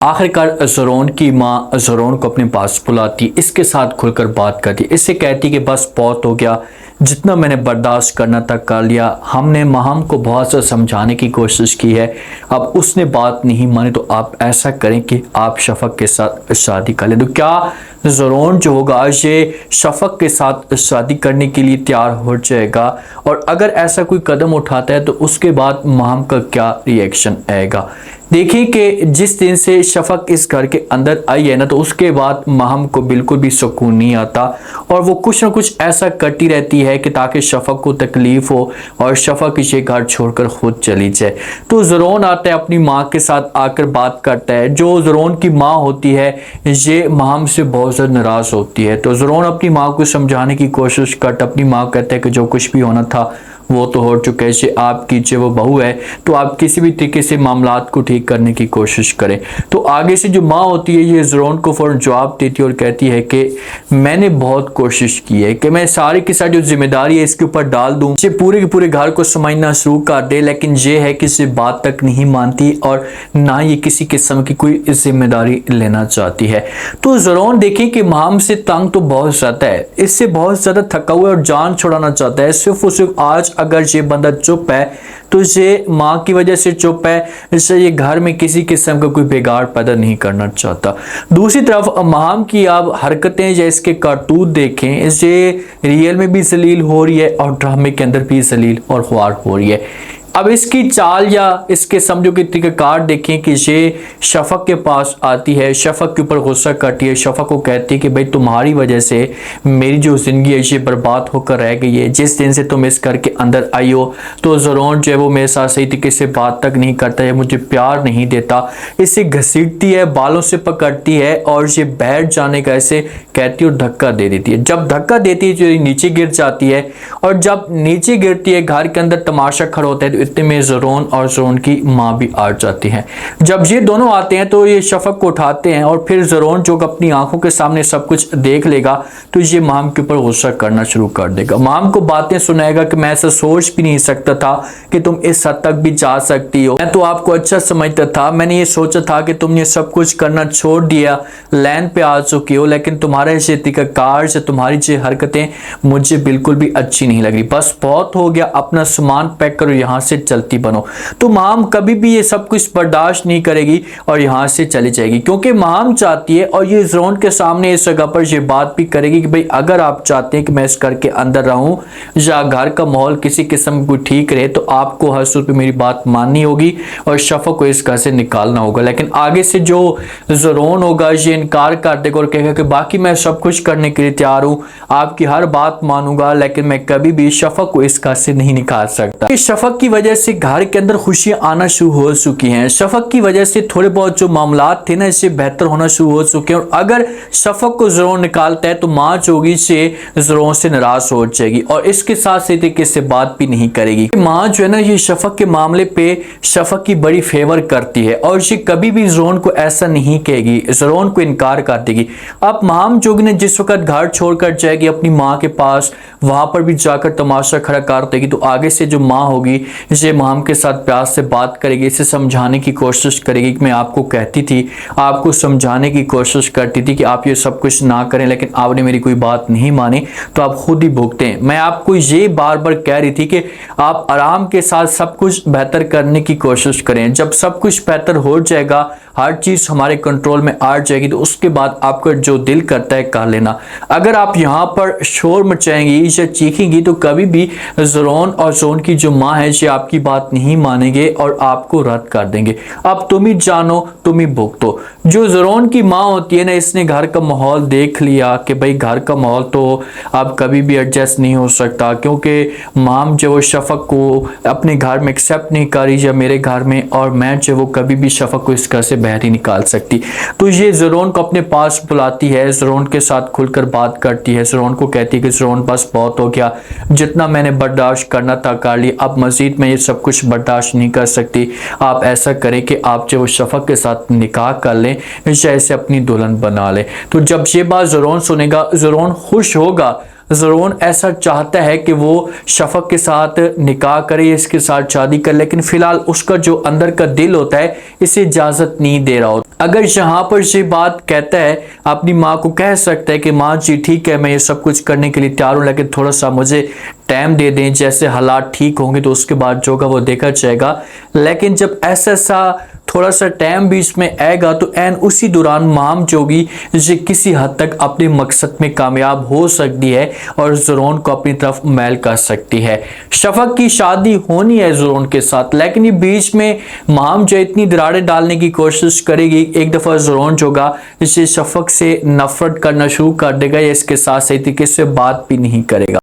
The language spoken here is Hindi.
आखिरकार ज़रोन की माँ ज़रोन को अपने पास बुलाती, इसके साथ खुलकर बात करती, इससे कहती कि बस बहुत हो गया, जितना मैंने बर्दाश्त करना था कर लिया। हमने महम को बहुत सा समझाने की कोशिश की है, अब उसने बात नहीं मानी, तो आप ऐसा करें कि आप शफ़क़ के साथ शादी कर लें। तो क्या ज़रोन जो होगा ये शफ़क़ के साथ शादी करने के लिए तैयार हो जाएगा? और अगर ऐसा कोई कदम उठाता है तो उसके बाद महम का क्या रिएक्शन आएगा? देखिए कि जिस दिन से शफ़क़ इस घर के अंदर आई है ना, तो उसके बाद महम को बिल्कुल भी सुकून नहीं आता और वो कुछ ना कुछ ऐसा करती रहती है कि ताकि शफ़क़ को तकलीफ़ हो और शफ़क़ ये घर छोड़कर खुद चली जाए। तो ज़रोन आता है, अपनी माँ के साथ आकर बात करता है। जो ज़रोन की माँ होती है ये महम से बहुत ज़्यादा नाराज़ होती है। तो ज़रोन अपनी माँ को समझाने की कोशिश करता, अपनी माँ कहता है कि जो कुछ भी होना था वो तो हो चुका है, इसे आप कीजिए, वो बहू है तो आप किसी भी तरीके से मामलात को ठीक करने की कोशिश करें। तो आगे से जो माँ होती है ये ज़रोन को फ़ौरन जवाब देती है और कहती है कि मैंने बहुत कोशिश की है कि मैं सारी की सारी जो जिम्मेदारी है इसके ऊपर डाल दूँ, ये पूरे के पूरे घर को समझना शुरू कर दे, लेकिन ये है कि इसे बात तक नहीं मानती और ना ये किसी किस्म की कोई जिम्मेदारी लेना चाहती है। तो ज़रोन देखिए कि महम से तंग तो बहुत ज़्यादा है, इससे बहुत ज़्यादा थका हुआ है और जान छुड़ाना चाहता है। सिर्फ और सिर्फ आज अगर ये बंदा चुप है तो ये माँ की वजह से चुप है, इससे ये घर में किसी किस्म का कोई बिगाड़ पैदा नहीं करना चाहता। दूसरी तरफ महम की आप हरकतें या इसके करतूत देखें, ये रियल में भी जलील हो रही है और ड्रामे के अंदर भी जलील और ख्वार हो रही है। अब इसकी चाल या इसके समझो कि तरीक़ाकार देखें कि ये शफ़क़ के पास आती है, शफ़क़ के ऊपर गुस्सा करती है, शफ़क़ को कहती है कि भाई तुम्हारी वजह से मेरी जो ज़िंदगी है ये बर्बाद होकर रह गई है। जिस दिन से तुम इस घर के अंदर आई हो तो ज़रोन जो है वो मेरे साथ सही तरीके से बात तक नहीं करता है, मुझे प्यार नहीं देता, इसे घसीटती है, बालों से पकड़ती है और ये बैठ जाने का ऐसे कहती है और धक्का दे देती है। जब धक्का देती है जो नीचे गिर जाती है और जब नीचे गिरती है घर के अंदर तमाशा खड़ा होता है। इतने में ज़रोन और ज़रोन की माँ भी आ जाती हैं। जब ये दोनों आते हैं तो ये शफ़क़ को उठाते हैं और फिर ज़रोन जो अपनी आंखों के सामने सब कुछ देख लेगा तो ये महम के ऊपर गुस्सा करना शुरू कर देगा, महम को बातें सुनाएगा कि मैं ऐसा सोच भी नहीं सकता था कि तुम इस हद तक भी जा सकती हो, मैं तो आपको अच्छा समझता था, मैंने ये सोचा था कि तुमने सब कुछ करना छोड़ दिया, लैन पे आ चुकी हो, लेकिन तुम्हारा ये तरीक़ाकार से तुम्हारी ये हरकतें मुझे बिल्कुल भी अच्छी नहीं लग रही, बस बहुत हो गया, अपना सामान पैक करो, यहाँ से चलती बनो। तो महम कभी भी ये सब कुछ बर्दाश्त नहीं करेगी और यहाँ से चली जाएगी, क्योंकि महम चाहती है और ये ज़रोन के सामने इस जगह पर ये बात भी करेगी कि भाई अगर आप चाहते हैं कि मैं इस घर के अंदर रहूं या घर का माहौल किसी किस्म को ठीक रहे तो आपको हर सूरत पे मेरी बात माननी होगी और शफ़क़ को इस घर से निकालना होगा। लेकिन आगे से जो ज़रोन होगा ये इनकार कर देगा और कहेगा कि बाकी मैं सब कुछ करने के लिए तैयार हूँ, आपकी हर बात मानूंगा, लेकिन मैं कभी भी शफ़क़ को इस घर से नहीं निकाल सकता। शफ़क़ की वजह से घर के अंदर खुशियां आना शुरू हो चुकी हैं, शफ़क़ की वजह से थोड़े बहुत जो मामलात थे ना इससे बेहतर होना शुरू हो चुके हैं। और अगर शफ़क़ को ज़रोन निकालता है तो माँ जो होगी से ज़रोन से नाराज हो जाएगी और इसके साथ सही तरीके से बात भी नहीं करेगी। माँ जो है ना ये शफ़क़ के मामले पे शफ़क़ की बड़ी फेवर करती है और ये कभी भी ज़रोन को ऐसा नहीं कहेगी, ज़रोन को इनकार कर देगी। अब महम जोगी ने जिस वक्त घर छोड़कर जाएगी अपनी माँ के पास, वहां पर भी जाकर तमाशा खड़ा कर देगी। तो आगे से जो माँ होगी ये महम के साथ प्यार से बात करेगी, इसे समझाने की कोशिश करेगी कि मैं आपको कहती थी, आपको समझाने की कोशिश करती थी कि आप ये सब कुछ ना करें, लेकिन आपने मेरी कोई बात नहीं मानी तो आप खुद ही भुगतें। मैं आपको ये बार बार कह रही थी कि आप आराम के साथ सब कुछ बेहतर करने की कोशिश करें, जब सब कुछ बेहतर हो जाएगा, हर चीज़ हमारे कंट्रोल में आ जाएगी तो उसके बाद आपका जो दिल करता है कर लेना। अगर आप यहाँ पर शोर मचाएंगी या चीखेंगी तो कभी भी ज़रोन और ज़रोन की जो माँ है ये आपकी बात नहीं मानेंगे और आपको रद्द कर देंगे। अब तुम ही जानो, तुम ही भुगतो। जो ज़रोन की माँ होती है ना, इसने घर का माहौल देख लिया कि भाई घर का माहौल तो अब कभी भी एडजस्ट नहीं हो सकता, क्योंकि माम जो वो शफ़क़ को अपने घर में एक्सेप्ट नहीं कर रही या मेरे घर में, और मैं जो वो कभी भी शफ़क़ को इस घर से बाहर ही निकाल सकती। तो ये ज़रोन को अपने पास बुलाती है, ज़रोन के साथ खुलकर बात करती है, ज़रोन को कहती है कि ज़रोन बस बहुत हो गया, जितना मैंने बर्दाश्त करना था कर लिया, अब मज़ीद मैं ये सब कुछ बर्दाश्त नहीं कर सकती। आप ऐसा करें कि आप जो शफ़क़ के साथ निकाह कर लें या इसे अपनी दुल्हन बना लें। तो जब ये बात ज़रोन सुनेगा, ज़रोन खुश होगा, ज़रोन ऐसा चाहता है कि वो शफक के साथ निकाह करे, इसके साथ शादी करे, लेकिन फिलहाल उसका जो अंदर का दिल होता है इसे इजाज़त नहीं दे रहा होता। अगर यहाँ पर ये बात कहता है, अपनी माँ को कह सकता है कि माँ जी ठीक है, मैं ये सब कुछ करने के लिए तैयार हूँ, लेकिन थोड़ा सा मुझे टाइम दे दें, जैसे हालात ठीक होंगे तो उसके बाद जो होगा वो देखा जाएगा। लेकिन जब ऐसा थोड़ा सा टाइम बीच में आएगा तो एन उसी दौरान माम जोगी ये किसी हद तक अपने मकसद में कामयाब हो सकती है और ज़रोन को अपनी तरफ मैल कर सकती है। शफक की शादी होनी है ज़रोन के साथ, लेकिन ये बीच में माम जो इतनी दरारें डालने की कोशिश करेगी, एक दफ़ा ज़रोन जोगा इसे शफक से नफरत करना शुरू कर देगा या इसके साथ सही तरीके से बात भी नहीं करेगा।